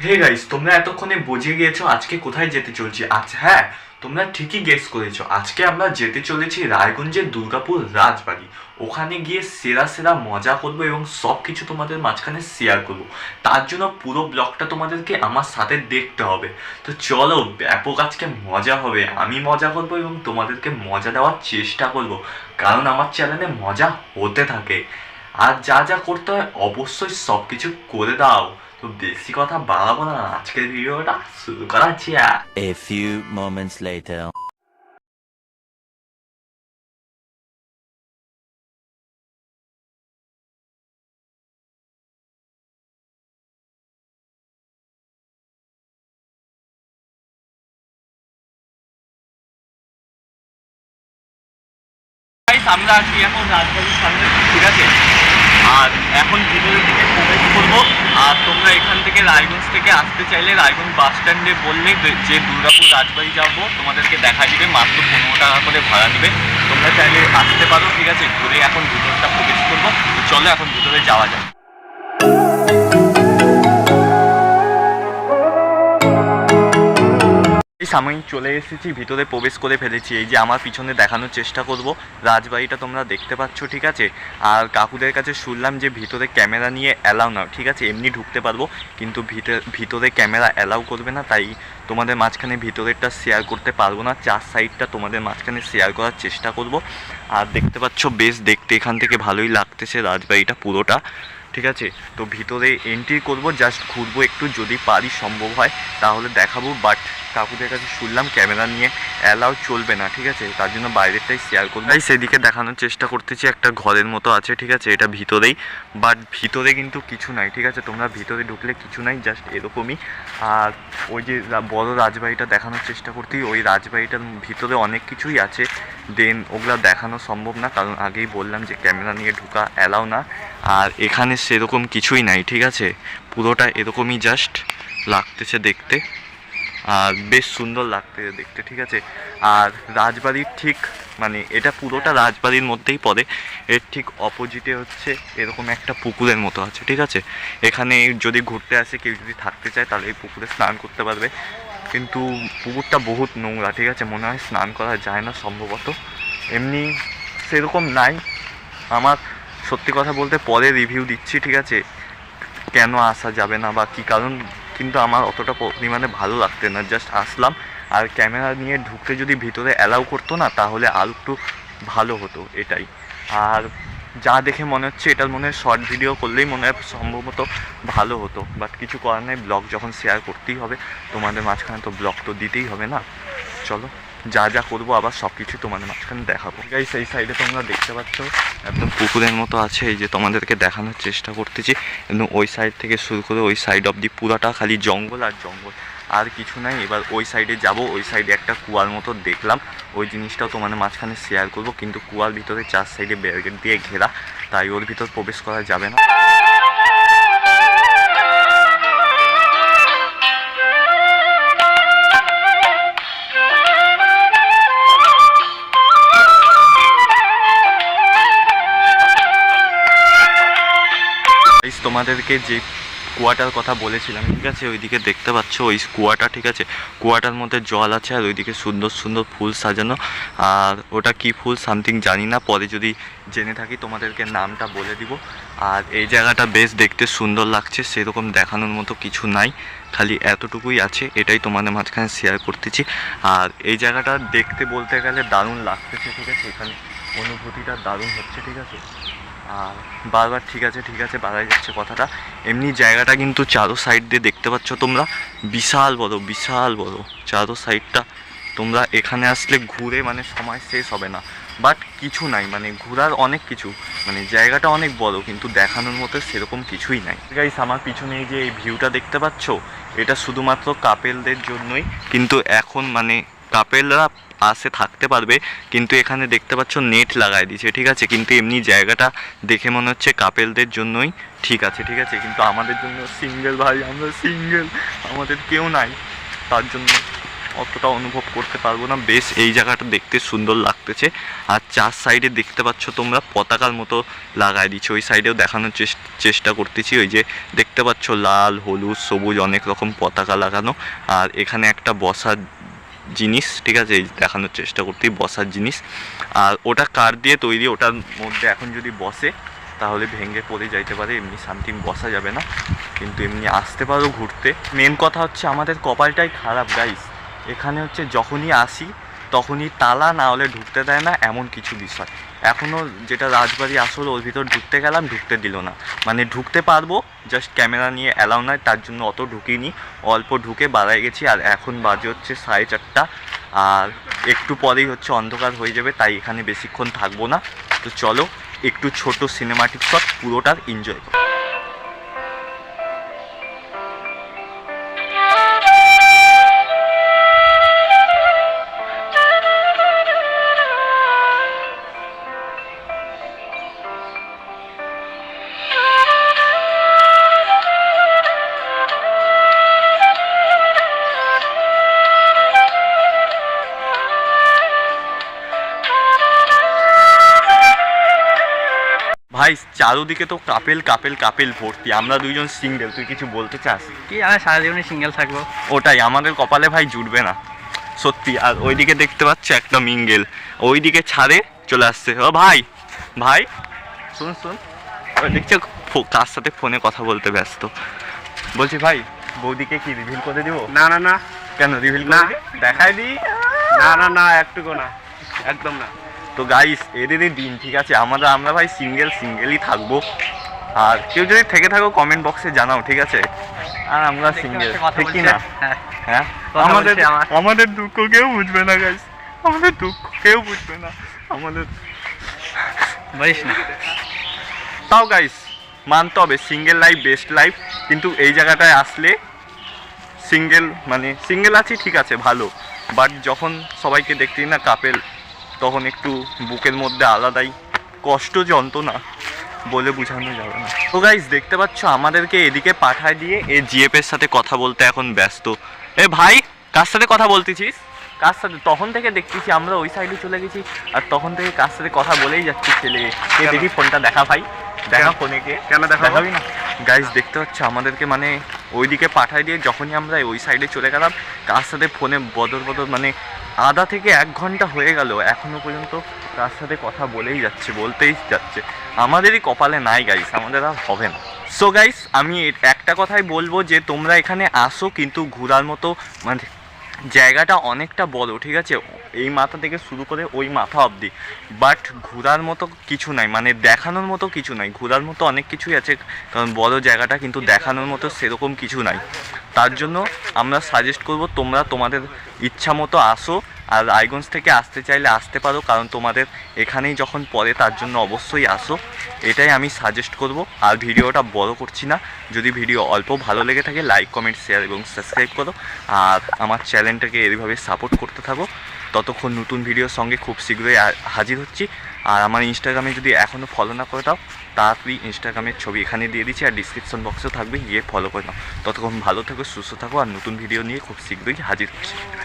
Hey guys, তোমরা এতক্ষণে বুঝে গিয়েছো আজকে কোথায় যেতে চলছি। আচ্ছা হ্যাঁ, তোমরা ঠিকই গেস করেছো। আজকে আমরা যেতে চলেছি রায়গঞ্জের দুর্গাপুর রাজবাড়ি। ওখানে গিয়ে সেরা সেরা মজা করবো এবং সব কিছু তোমাদের মাঝখানে শেয়ার করবো। তার জন্য পুরো ব্লগটা তোমাদেরকে আমার সাথে দেখতে হবে। তো চলো, ব্যাপক আজকে মজা হবে। আমি মজা করবো এবং তোমাদেরকে মজা দেওয়ার চেষ্টা করবো, কারণ আমার চ্যানেলে মজা হতে থাকে। আর যা যা করতে হয় অবশ্যই সব কিছু করে দাও। তো বেশি কথা বাড়াবো না, আজকের ভিডিওটা শুরু করা যাক। A few moments later. আমরা আছি এখন রাজবাড়ির সামনে, ঠিক আছে। আর এখন ভিতরের দিকে প্রবেশ করবো। আর তোমরা এখান থেকে রায়গঞ্জ থেকে আসতে চাইলে রায়গঞ্জ বাস স্ট্যান্ডে বললে যে দুর্গাপুর রাজবাড়ি যাবো, তোমাদেরকে দেখা দিবে। মাত্র 15 টাকা করে ভাড়া নেবে। তোমরা চাইলে আসতে পারো, ঠিক আছে। ঘুরে এখন ভিতরটা প্রবেশ করবো। তো চলো এখন ভিতরে যাওয়া যাক। আমি চলে এসেছি, ভিতরে প্রবেশ করে ফেলেছি। এই যে আমার পিছনে দেখানোর চেষ্টা করব রাজবাড়িটা তোমরা দেখতে পাচ্ছ, ঠিক আছে। আর কাকুদের কাছে শুনলাম যে ভিতরে ক্যামেরা নিয়ে অ্যালাউ না, ঠিক আছে। এমনি ঢুকতে পারবো, কিন্তু ভিতরে ক্যামেরা অ্যালাউ করবে না। তাই তোমাদের মাঝখানে ভিতরেরটা শেয়ার করতে পারবো না, চার সাইডটা তোমাদের মাঝখানে শেয়ার করার চেষ্টা করব। আর দেখতে পাচ্ছ বেশ দেখতে এখান থেকে ভালোই লাগতেছে রাজবাড়িটা পুরোটা, ঠিক আছে। তো ভিতরে এন্ট্রি করব, জাস্ট ঘুরবো একটু, যদি পারি সম্ভব হয় তাহলে দেখাবো। বাট কাকুদের কাছে শুনলাম ক্যামেরা নিয়ে অ্যালাউ চলবে না, ঠিক আছে। তার জন্য বাইরেরটাই শেয়ার করবো। তাই সেদিকে দেখানোর চেষ্টা করতেছি। একটা ঘরের মতো আছে, ঠিক আছে, এটা ভিতরেই। বাট ভিতরে কিন্তু কিছু নাই, ঠিক আছে। তোমরা ভিতরে ঢুকলে কিছু নাই, জাস্ট এরকমই। আর ওই যে বড় রাজবাড়িটা দেখানোর চেষ্টা করতে, ওই রাজবাড়িটার ভিতরে অনেক কিছুই আছে। দেন ওগুলো দেখানো সম্ভব না, কারণ আগেই বললাম যে ক্যামেরা নিয়ে ঢোকা অ্যালাউ না। আর এখানে সেরকম কিছুই নাই, ঠিক আছে। পুরোটা এরকমই জাস্ট লাগতেছে দেখতে, আর বেশ সুন্দর লাগতেছে দেখতে, ঠিক আছে। আর রাজবাড়ির ঠিক মানে এটা পুরোটা রাজবাড়ির মধ্যেই পড়ে। এর ঠিক অপোজিটে হচ্ছে এরকম একটা পুকুরের মতো আছে, ঠিক আছে। এখানে যদি ঘুরতে আসে কেউ, যদি থাকতে চায় তাহলে এই পুকুরে স্নান করতে পারবে। কিন্তু পুকুরটা বহুত নোংরা, ঠিক আছে। মনে হয় স্নান করা যায় না সম্ভবত। এমনি সেরকম নাই। আমার সত্যি কথা বলতে পরে রিভিউ দিচ্ছি, ঠিক আছে, কেন আসা যাবে না বা কী কারণ। কিন্তু আমার অতটা পরিমাণে ভালো লাগতে না, জাস্ট আসলাম। আর ক্যামেরা নিয়ে ঢুকতে যদি ভিতরে অ্যালাউ করতো না তাহলে আরও একটু ভালো হতো, এটাই। আর যা দেখে মনে হচ্ছে এটার মনে হয় শর্ট ভিডিও করলেই মনে হয় সম্ভবত ভালো হতো। বাট কিছু করার নেই, ব্লগ যখন শেয়ার করতেই হবে তোমাদের মাঝখানে, তো ব্লগ তো দিতেই হবে না। চলো যা যা করবো আবার সব কিছু তোমাদের মাঝখানে দেখাবো। গাইস এই সাইডে তোমরা দেখতে পাচ্ছ একদম পুকুরের মতো আছে, এই যে তোমাদেরকে দেখানোর চেষ্টা করতেছি। একদম ওই সাইড থেকে শুরু করে ওই সাইড অবধি পুরাটা খালি জঙ্গল আর জঙ্গল, আর কিছু নাই। এবার ওই সাইডে যাব, ওই সাইডে একটা কুয়ার মতো দেখলাম, ওই জিনিসটাও তোমাদের মাঝখানে শেয়ার করবো। কিন্তু কুয়ার ভিতরে চার সাইডে ব্যারিকেড দিয়ে ঘেরা, তাই ওর ভিতর প্রবেশ করা যাবে না। তোমাদেরকে যে কুয়াটার কথা বলেছিলাম, ঠিক আছে, ওইদিকে দেখতে পাচ্ছ ওই কুয়াটা, ঠিক আছে। কুয়াটার মধ্যে জল আছে আর ওইদিকে সুন্দর সুন্দর ফুল সাজানো। আর ওটা কি ফুল সামথিং জানি না, পরে যদি জেনে থাকি তোমাদেরকে নামটা বলে দিব। আর এই জায়গাটা বেশ দেখতে সুন্দর লাগছে, সেরকম দেখানোর মতো কিছু নাই, খালি এতটুকুই আছে। এটাই তোমাদের মাঝখানে শেয়ার করতেছি। আর এই জায়গাটা দেখতে বলতে গেলে দারুণ লাগতেছে, ঠিক আছে। এখানে অনুভূতিটা দারুণ হচ্ছে, ঠিক আছে। আর বারবার ঠিক আছে ঠিক আছে বাড়াই যাচ্ছে কথাটা। এমনি জায়গাটা কিন্তু চারো সাইড দিয়ে দেখতে পাচ্ছ তোমরা, বিশাল বড় বিশাল বড় চারো সাইডটা। তোমরা এখানে আসলে ঘুরে মানে সময় শেষ হবে না। বাট কিছু নাই, মানে ঘোরার অনেক কিছু, মানে জায়গাটা অনেক বড়, কিন্তু দেখানোর মতো সেরকম কিছুই নাই। গাইস আমার পিছনে এই যে এই ভিউটা দেখতে পাচ্ছ, এটা শুধুমাত্র কাপেলদের জন্যই। কিন্তু এখন মানে কাপেলরা আসে থাকতে পারবে, কিন্তু এখানে দেখতে পাচ্ছ নেট লাগাই দিয়েছে, ঠিক আছে। কিন্তু এমনি জায়গাটা দেখে মনে হচ্ছে কাপেলদের জন্যই, ঠিক আছে ঠিক আছে। কিন্তু আমাদের জন্য সিঙ্গেল ভাই, আমরা সিঙ্গেল, আমাদের কেউ নাই, তার জন্য অতটা অনুভব করতে পারবো না। বেশ এই জায়গাটা দেখতে সুন্দর লাগতেছে। আর চার সাইডে দেখতে পাচ্ছ তোমরা পতাকার মতো লাগাই দিচ্ছে, ওই সাইডেও দেখানোর চেষ্টা করতেছি। ওই যে দেখতে পাচ্ছ লাল, হলুদ, সবুজ অনেক রকম পতাকা লাগানো। আর এখানে একটা বসার জিনিস, ঠিক আছে, এই দেখানোর চেষ্টা করতে, বসার জিনিস। আর ওটা কাঠ দিয়ে তৈরি, ওটার মধ্যে এখন যদি বসে তাহলে ভেঙে পড়ে যাইতে পারে, এমনি সামথিং বসা যাবে না, কিন্তু এমনি আসতে পারো ঘুরতে। মেন কথা হচ্ছে আমাদের কপালটাই খারাপ গাইস, এখানে হচ্ছে যখনই আসি তখনই তালা, না হলে ঢুকতে দেয় না, এমন কিছু বিষয়। এখনও যেটা রাজবাড়ি আসলে ওর ভিতর ঢুকতে গেলাম, ঢুকতে দিল না। মানে ঢুকতে পারবো, জাস্ট ক্যামেরা নিয়ে অ্যালাউ নয়, তার জন্য অত ঢুকিনি, অল্প ঢুকে বাড়াই গেছি। আর এখন বাজে হচ্ছে 4:30, আর একটু পরেই হচ্ছে অন্ধকার হয়ে যাবে, তাই এখানে বেশিক্ষণ থাকবো না। তো চলো একটু ছোট সিনেমাটিক শট পুরোটার এনজয় করো। ভাই চারোদিকে তো কাপেল কাপেল কাপেল ভর্তি, আমরা দুইজন সিঙ্গেল। তুই কিছু বলতে চাস? কি আমি সারা জীবনে সিঙ্গেল থাকবো। ওটাই আমাদের কপালে ভাই জুটবে না সত্যি। আর ওইদিকে দেখতে পাচ্ছ একটা মিঙ্গেল, ওইদিকে ছাড়ে চলে আসছে। ও ভাই, ভাই শুন শুন, ওই দেখছো কার সাথে ফোনে কথা বলতে ব্যস্ত। বলছি ভাই, বৌদিকে কি রিভিল করে দিব? না না না, কেন রিভিল না। দেখাই দিই? না না না, একটুকু না, একদম না। তো গাইস এদেরই দিন, ঠিক আছে, আমরা ভাই সিঙ্গেলই থাকবো। আর কেউ যদি থেকে থাকো কমেন্ট বক্সে জানাও, ঠিক আছে। আর আমরা সিঙ্গেল, ঠিক কি না? হ্যাঁ, আমাদের দুঃখ কেউ বুঝবে না গাইস, আমাদের দুঃখ কেউ বুঝবে না আমাদের। বলিস না। তাও গাইস মানতে হবে সিঙ্গেল লাইফ বেস্ট লাইফ, কিন্তু এই জায়গাটায় আসলে সিঙ্গেল আছি ঠিক আছে ভালো, বাট যখন সবাইকে দেখতেই না কাপেল, তখন একটু বুকের মধ্যে আলাদাই কষ্ট, যন্ত্রণা বলে বোঝানো যাবে না। তো গাইস দেখতে পাচ্ছ আমাদেরকে এদিকে পাঠায় দিয়ে এই জিএফের সাথে কথা বলতে এখন ব্যস্ত। এ ভাই, কার সাথে কথা বলতেছিস? কার সাথে? তখন থেকে দেখতেছি আমরা ওই সাইডে চলে গেছি, আর তখন থেকে কার সাথে কথা বলেই যাচ্ছি ছেলে। কে দেখি ফোনটা দেখা ভাই, দেখা ফোনে কে, কেন দেখাবি না? গাইস দেখতে পাচ্ছ আমাদেরকে মানে ওইদিকে পাঠায় দিয়ে যখনই আমরা ওই সাইডে চলে গেলাম, কার সাথে ফোনে বদল মানে আধা থেকে 1 ঘন্টা হয়ে গেল, এখনো পর্যন্ত তার সাথে কথা বলেই যাচ্ছে। আমাদেরই কপালে নাই গাইস, আমাদের আর হবে না। সো গাইস আমি একটা কথাই বলবো যে তোমরা এখানে আসো, কিন্তু ঘোরার মতো মানে জায়গাটা অনেকটা বড়, ঠিক আছে, এই মাথা থেকে শুরু করে ওই মাথা অবধি, বাট ঘোরার মতো কিছু নাই, মানে দেখানোর মতো কিছু নাই। ঘোরার মতো অনেক কিছুই আছে, কারণ বড় জায়গাটা, কিন্তু দেখানোর মতো সেরকম কিছু নাই। তার জন্য আমরা সাজেস্ট করব তোমরা তোমাদের ইচ্ছা মতো আসো। আর রায়গঞ্জ থেকে আসতে চাইলে আসতে পারো, কারণ তোমাদের এখানেই যখন পড়ে, তার জন্য অবশ্যই আসো, এটাই আমি সাজেস্ট করব। আর ভিডিওটা বড় করছি না, যদি ভিডিও অল্প ভালো লেগে থাকে লাইক, কমেন্ট, শেয়ার এবং সাবস্ক্রাইব করো। আর আমার চ্যানেলটাকে এইভাবে সাপোর্ট করতে থাকো। ততক্ষণ নতুন ভিডিওর সঙ্গে খুব শীঘ্রই হাজির হচ্ছি। আর আমার ইনস্টাগ্রামে যদি এখনও ফলো না করে দাও, তাড়াতাড়ি ইনস্টাগ্রামের ছবি এখানে দিয়ে দিচ্ছি, আর ডিসক্রিপশন বক্সেও থাকবে, গিয়ে ফলো করে নাও। ততক্ষণ ভালো থাকো, সুস্থ থাকো, আর নতুন ভিডিও নিয়ে খুব শীঘ্রই হাজির হচ্ছি।